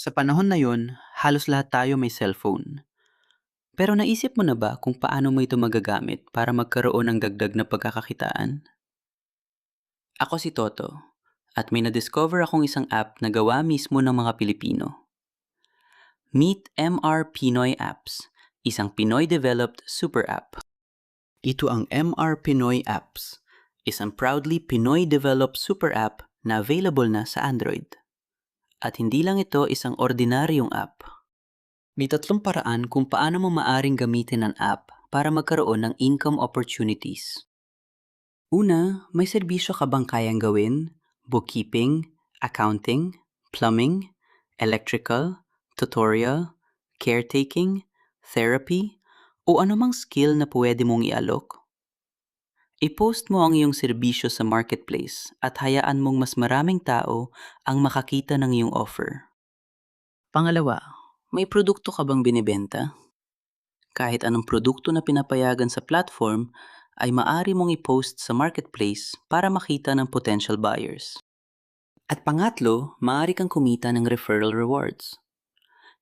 Sa panahon na yon, halos lahat tayo may cellphone. Pero naisip mo na ba kung paano mo ito magagamit para magkaroon ng dagdag na pagkakakitaan? Ako si Toto, at may na-discover akong isang app na gawa mismo ng mga Pilipino. Meet MR Pinoy Apps, isang Pinoy-developed super app. Ito ang MR Pinoy Apps, isang proudly Pinoy-developed super app na available na sa Android. At hindi lang ito isang ordinaryong app. May 3 paraan kung paano mo maaring gamitin ang app para magkaroon ng income opportunities. Una, may serbisyo ka bang kayang gawin? Bookkeeping, accounting, plumbing, electrical, tutorial, caretaking, therapy, o anumang skill na pwede mong ialok? I-post mo ang iyong serbisyo sa marketplace at hayaan mong mas maraming tao ang makakita ng iyong offer. Pangalawa, may produkto ka bang binibenta? Kahit anong produkto na pinapayagan sa platform ay maaari mong i-post sa marketplace para makita ng potential buyers. At pangatlo, maaari kang kumita ng referral rewards.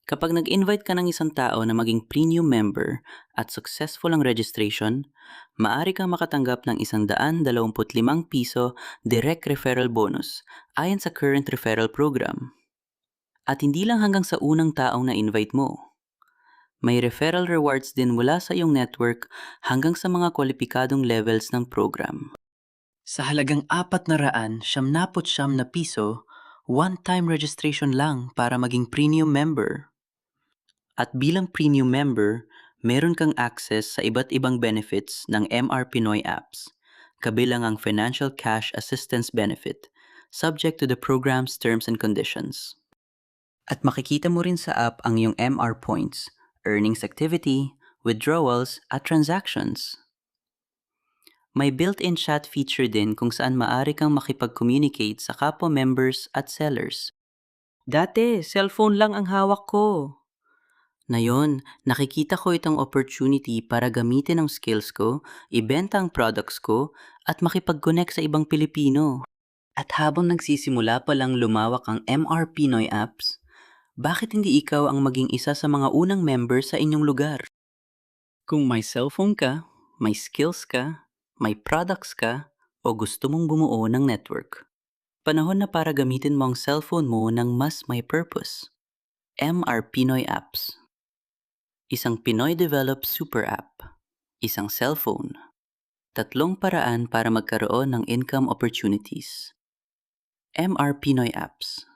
Kapag nag-invite ka ng isang tao na maging premium member at successful ang registration, maaari kang makatanggap ng ₱125 direct referral bonus ayon sa current referral program. At hindi lang hanggang sa unang taong na-invite mo. May referral rewards din mula sa iyong network hanggang sa mga kwalipikadong levels ng program. Sa halagang ₱499, one-time registration lang para maging premium member. At bilang premium member, meron kang access sa iba't ibang benefits ng MR Pinoy apps, kabilang ang financial cash assistance benefit, subject to the program's terms and conditions. At makikita mo rin sa app ang iyong MR points, earnings activity, withdrawals, at transactions. May built-in chat feature din kung saan maaari kang makipag-communicate sa kapwa members at sellers. Dati, cellphone lang ang hawak ko. Ngayon, nakikita ko itong opportunity para gamitin ang skills ko, ibenta ang products ko, at makipag-connect sa ibang Pilipino. At habang nagsisimula pa lang lumawak ang MR Pinoy apps, bakit hindi ikaw ang maging isa sa mga unang member sa inyong lugar? Kung may cellphone ka, may skills ka, may products ka, o gusto mong bumuo ng network, panahon na para gamitin mo ang cellphone mo ng mas may purpose. MR Pinoy Apps. Isang Pinoy-developed super app, isang cellphone, 3 paraan para magkaroon ng income opportunities. MR Pinoy Apps.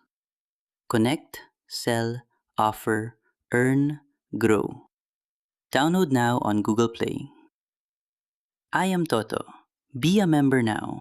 Connect, sell, offer, earn, grow. Download now on Google Play. I am Toto. Be a member now.